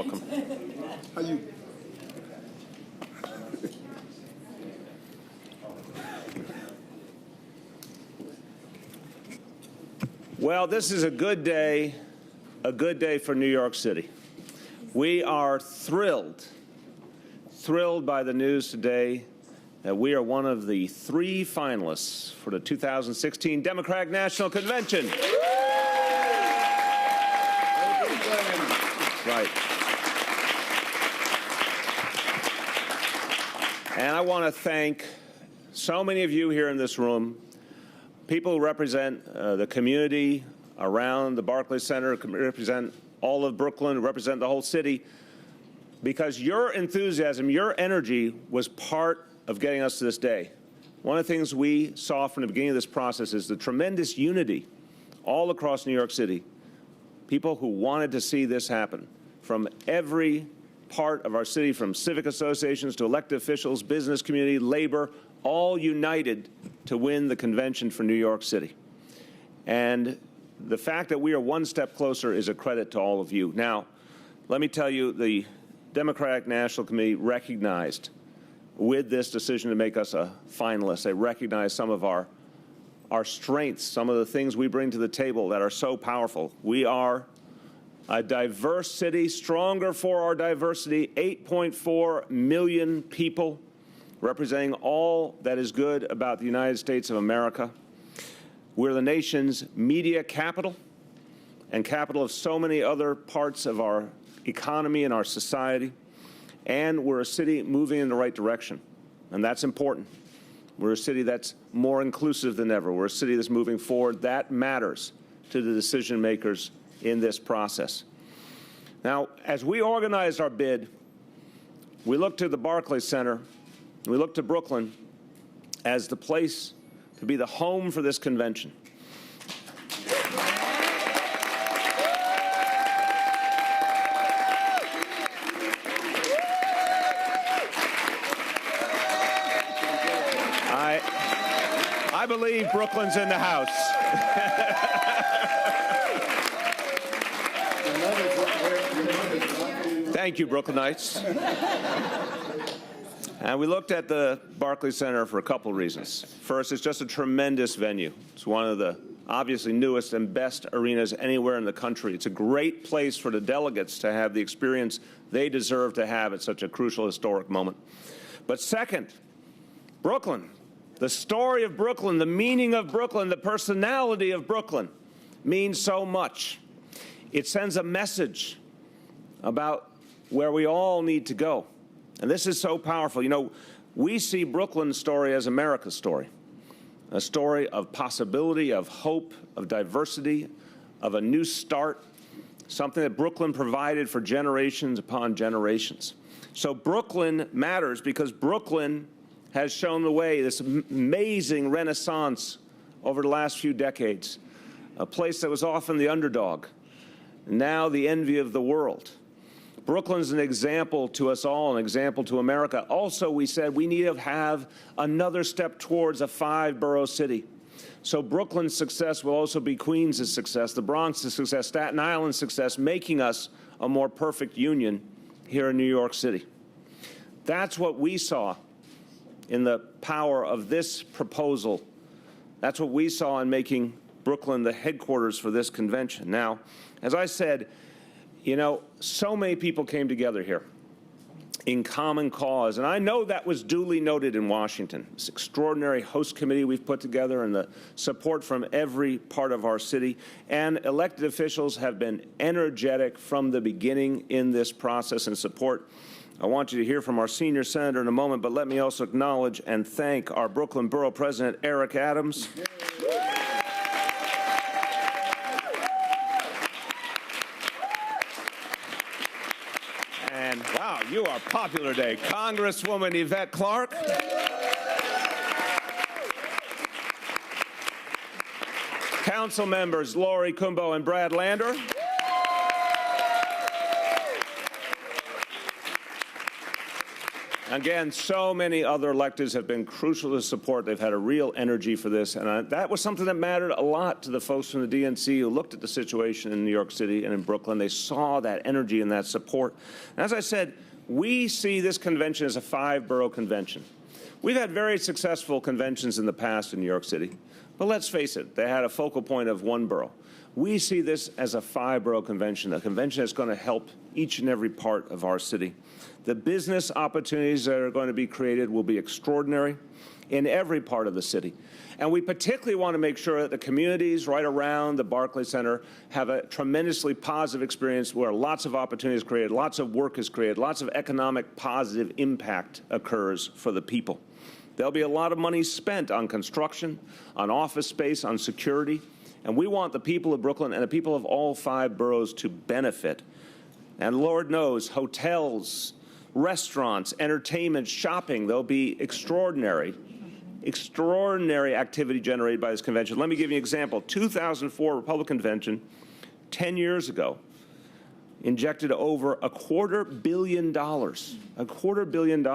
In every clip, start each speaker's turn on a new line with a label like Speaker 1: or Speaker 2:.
Speaker 1: welcome.
Speaker 2: How you?
Speaker 1: Well, this is a good day for New York City. We are thrilled by the news today that we are one of the 3 finalists for the 2016 Democratic National Convention. Right. And I want to thank so many of you here in this room, people who represent the community around the Barclays Center, represent all of Brooklyn, represent the whole city, because your enthusiasm, your energy was part of getting us to this day. One of the things we saw from the beginning of this process is the tremendous unity all across New York City. People who wanted to see this happen from every part of our city, from civic associations to elected officials, business community, labor, all united to win the convention for New York City. And the fact that we are one step closer is a credit to all of you. Now, let me tell you, the Democratic National Committee recognized with this decision to make us a finalist, they recognized some of our strengths, some of the things we bring to the table that are so powerful. We are a diverse city, stronger for our diversity, 8.4 million people representing all that is good about the United States of America. We're the nation's media capital and capital of so many other parts of our economy and our society. And we're a city moving in the right direction, and that's important. We're a city that's more inclusive than ever. We're a city that's moving forward. That matters to the decision makers in this process. Now, as we organized our bid, we looked to the Barclays Center, we looked to Brooklyn as the place to be the home for this convention. I believe Brooklyn's in the house. Thank you, Brooklynites. And we looked at the Barclays Center for a couple reasons. First, it's just a tremendous venue. It's one of the obviously newest and best arenas anywhere in the country. It's a great place for the delegates to have the experience they deserve to have at such a crucial historic moment. But second, Brooklyn. The story of Brooklyn, the meaning of Brooklyn, the personality of Brooklyn means so much. It sends a message about where we all need to go. And this is so powerful. You know, we see Brooklyn's story as America's story, a story of possibility, of hope, of diversity, of a new start, something that Brooklyn provided for generations upon generations. So Brooklyn matters because Brooklyn has shown the way, this amazing renaissance over the last few decades, a place that was often the underdog, now the envy of the world. Brooklyn's an example to us all, an example to America. Also, we said we need to have another step towards a 5-borough city. So Brooklyn's success will also be Queens' success, the Bronx's success, Staten Island's success, making us a more perfect union here in New York City. That's what we saw in the power of this proposal. That's what we saw in making Brooklyn the headquarters for this convention. Now, as I said, you know, so many people came together here in common cause, and I know that was duly noted in Washington. This extraordinary host committee we've put together and the support from every part of our city, and elected officials have been energetic from the beginning in this process and support. I want you to hear from our senior senator in a moment, but let me also acknowledge and thank our Brooklyn Borough President, Eric Adams. And wow, you are popular today. Congresswoman Yvette Clarke. Council members Lori Cumbo and Brad Lander. Again, so many other electeds have been crucial to support. They've had a real energy for this, and that was something that mattered a lot to the folks from the DNC who looked at the situation in New York City and in Brooklyn. They saw that energy and that support. And as I said, we see this convention as a 5-borough convention. We've had very successful conventions in the past in New York City, but let's face it, they had a focal point of 1 borough. We see this as a 5-borough convention, a convention that's going to help each and every part of our city. The business opportunities that are going to be created will be extraordinary in every part of the city. And we particularly want to make sure that the communities right around the Barclays Center have a tremendously positive experience where lots of opportunities are created, lots of work is created, lots of economic positive impact occurs for the people. There'll be a lot of money spent on construction, on office space, on security, and we want the people of Brooklyn and the people of all 5 boroughs to benefit. And Lord knows, hotels, restaurants, entertainment, shopping, there'll be extraordinary activity generated by this convention. Let me give you an example. 2004 Republican convention, 10 years ago, injected over $250 million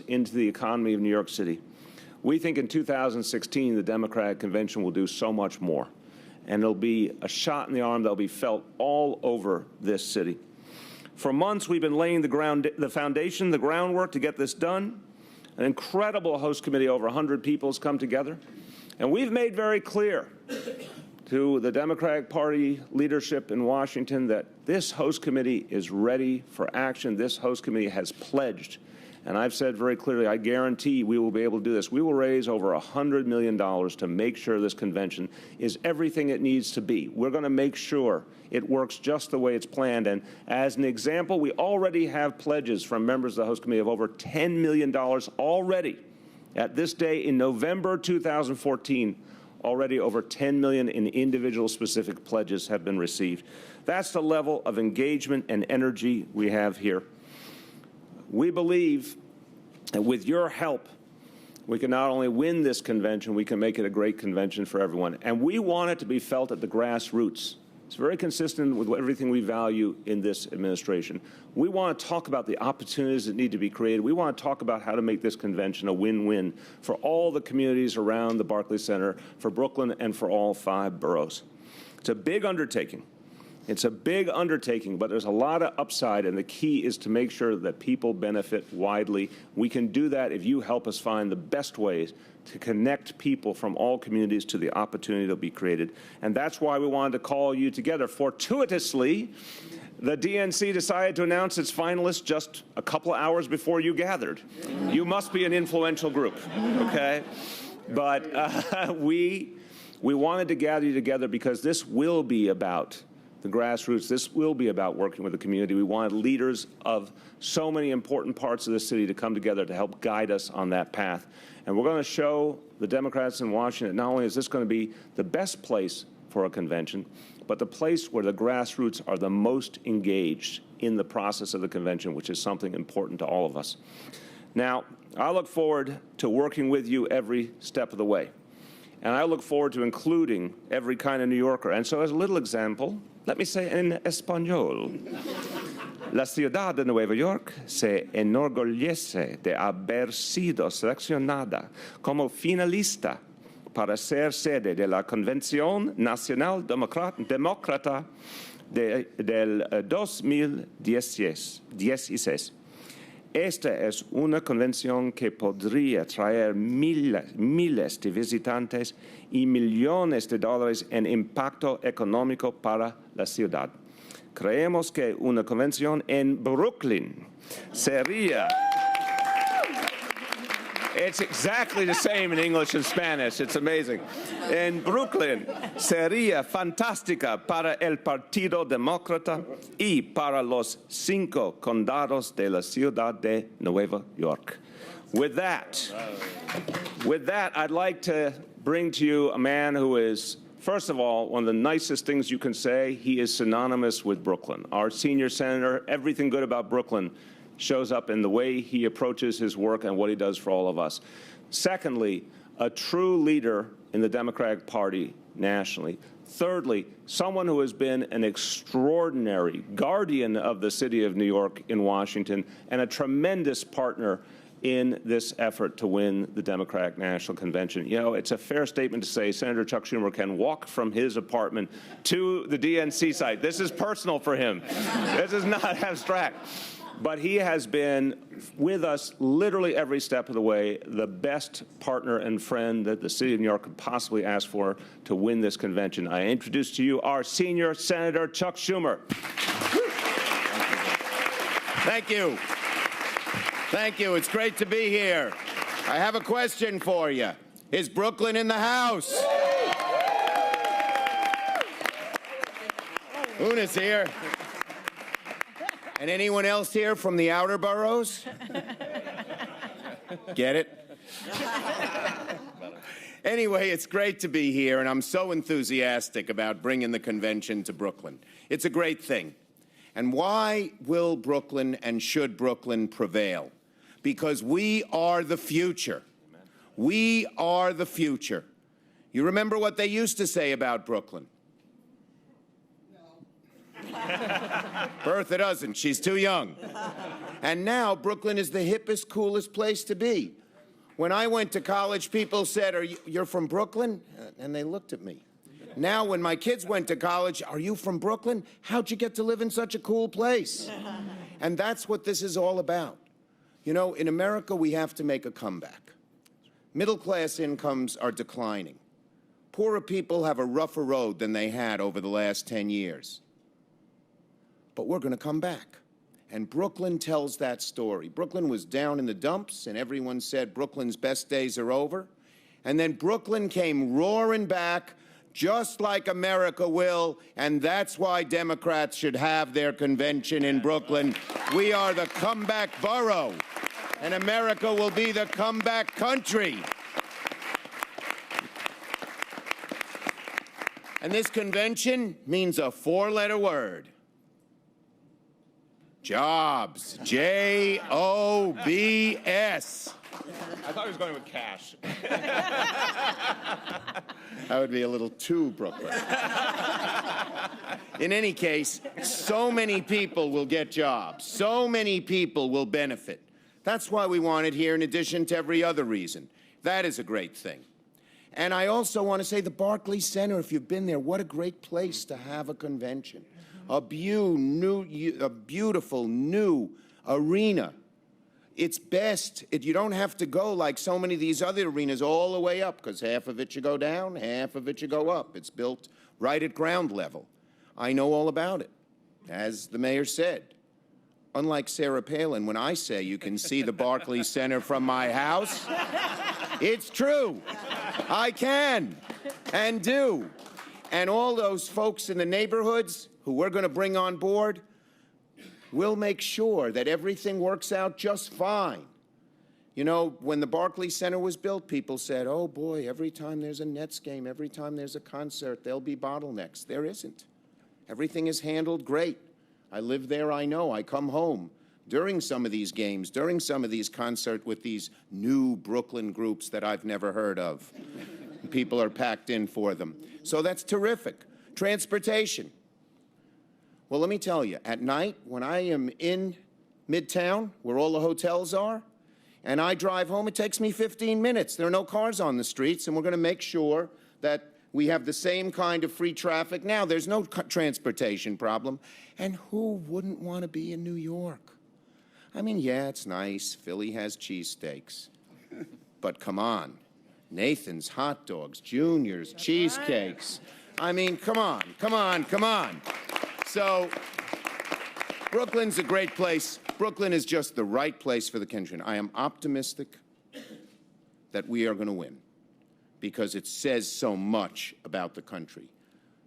Speaker 1: into the economy of New York City. We think in 2016 the Democratic convention will do so much more, and it'll be a shot in the arm that'll be felt all over this city. For months, we've been laying the foundation, the groundwork to get this done. An incredible host committee, over 100 people, has come together. And we've made very clear to the Democratic Party leadership in Washington that this host committee is ready for action. This host committee has pledged. And I've said very clearly, I guarantee we will be able to do this. We will raise over $100 million to make sure this convention is everything it needs to be. We're going to make sure it works just the way it's planned. And as an example, we already have pledges from members of the host committee of over $10 million already. At this day in November 2014, already over $10 million in individual specific pledges have been received. That's the level of engagement and energy we have here. We believe that with your help, we can not only win this convention, we can make it a great convention for everyone. And we want it to be felt at the grassroots. It's very consistent with everything we value in this administration. We want to talk about the opportunities that need to be created. We want to talk about how to make this convention a win-win for all the communities around the Barclays Center, for Brooklyn, and for all 5 boroughs. It's a big undertaking. It's a big undertaking, but there's a lot of upside, and the key is to make sure that people benefit widely. We can do that if you help us find the best ways to connect people from all communities to the opportunity that will be created. And that's why we wanted to call you together. Fortuitously, the DNC decided to announce its finalists just a couple of hours before you gathered. You must be an influential group, okay? But we wanted to gather you together because this will be about the grassroots. This will be about working with the community. We wanted leaders of so many important parts of the city to come together to help guide us on that path. And we're going to show the Democrats in Washington not only is this going to be the best place for a convention, but the place where the grassroots are the most engaged in the process of the convention, which is something important to all of us. Now, I look forward to working with you every step of the way. And I look forward to including every kind of New Yorker. And so as a little example, let me say in español. La ciudad de Nueva York se enorgullece de haber sido seleccionada como finalista para ser sede de la Convención Nacional Demócrata del 2016. Esta es una convención que podría traer miles de visitantes y millones de dólares en impacto económico para la ciudad. Creemos que una convención en Brooklyn sería... It's exactly the same in English and Spanish. It's amazing. En Brooklyn sería fantástica para el Partido Demócrata y para los 5 condados de la ciudad de Nueva York. With that, I'd like to bring to you a man who is, first of all, one of the nicest things you can say. He is synonymous with Brooklyn. Our senior senator, everything good about Brooklyn shows up in the way he approaches his work and what he does for all of us. Secondly, a true leader in the Democratic Party nationally. Thirdly, someone who has been an extraordinary guardian of the city of New York in Washington and a tremendous partner in this effort to win the Democratic National Convention. You know, it's a fair statement to say Senator Chuck Schumer can walk from his apartment to the DNC site. This is personal for him. This is not abstract. But he has been with us literally every step of the way, the best partner and friend that the city of New York could possibly ask for to win this convention. I introduce to you our senior Senator Chuck Schumer.
Speaker 2: Thank you. Thank you. It's great to be here. I have a question for you. Is Brooklyn in the house? Una's here. And anyone else here from the outer boroughs? Get it? Anyway, it's great to be here, and I'm so enthusiastic about bringing the convention to Brooklyn. It's a great thing. And why will Brooklyn and should Brooklyn prevail? Because we are the future. We are the future. You remember what they used to say about Brooklyn? Bertha doesn't. She's too young. And now Brooklyn is the hippest, coolest place to be. When I went to college, people said, you're from Brooklyn? And they looked at me. Now, when my kids went to college, are you from Brooklyn? How'd you get to live in such a cool place? And that's what this is all about. You know, in America, we have to make a comeback. Middle-class incomes are declining. Poorer people have a rougher road than they had over the last 10 years. But we're going to come back. And Brooklyn tells that story. Brooklyn was down in the dumps, and everyone said Brooklyn's best days are over. And then Brooklyn came roaring back, just like America will, and that's why Democrats should have their convention in Brooklyn. We are the comeback borough, and America will be the comeback country. And this convention means a four-letter word. Jobs. J-O-B-S.
Speaker 1: I thought he was going with cash.
Speaker 2: That would be a little too Brooklyn. In any case, so many people will get jobs. So many people will benefit. That's why we want it here, in addition to every other reason. That is a great thing. And I also want to say the Barclays Center, if you've been there, what a great place to have a convention. A beautiful new arena. It's best. You don't have to go like so many of these other arenas all the way up, because half of it you go down, half of it you go up. It's built right at ground level. I know all about it, as the mayor said. Unlike Sarah Palin, when I say you can see the Barclays Center from my house, it's true. I can and do. And all those folks in the neighborhoods who we're going to bring on board, we'll make sure that everything works out just fine. You know, when the Barclays Center was built, people said, oh boy, every time there's a Nets game, every time there's a concert, there'll be bottlenecks. There isn't. Everything is handled great. I live there, I know. I come home during some of these games, during some of these concerts with these new Brooklyn groups that I've never heard of. People are packed in for them. So that's terrific. Transportation. Well, let me tell you, at night, when I am in Midtown, where all the hotels are, and I drive home, it takes me 15 minutes. There are no cars on the streets, and we're going to make sure that we have the same kind of free traffic. Now, there's no transportation problem. And who wouldn't want to be in New York? I mean, yeah, it's nice. Philly has cheesesteaks. But come on. Nathan's hot dogs, Junior's cheesecakes. I mean, come on, come on, come on. So Brooklyn's a great place. Brooklyn is just the right place for the convention. I am optimistic that we are going to win because it says so much about the country.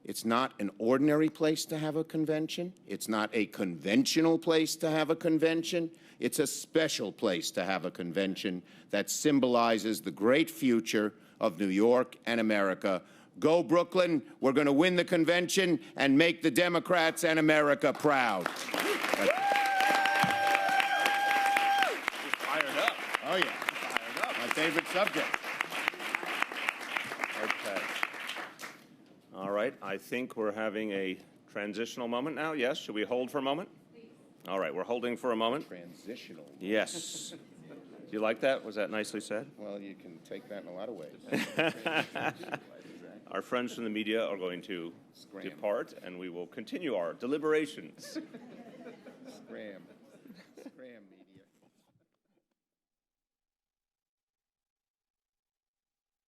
Speaker 2: It's not an ordinary place to have a convention. It's not a conventional place to have a convention. It's a special place to have a convention that symbolizes the great future of New York and America. Go Brooklyn. We're going to win the convention and make the Democrats and America proud.
Speaker 1: Fired up.
Speaker 2: Oh, yeah.
Speaker 1: Fired up.
Speaker 2: My favorite subject.
Speaker 1: Okay. All right. I think we're having a transitional moment now. Yes. Should we hold for a moment? Please. All right. We're holding for a moment.
Speaker 2: Transitional.
Speaker 1: Yes. you like that? Was that nicely said?
Speaker 2: Well, you can take that in a lot of ways.
Speaker 1: Our friends from the media are going to
Speaker 2: Scram.
Speaker 1: depart, and we will continue our deliberations.
Speaker 2: Scram.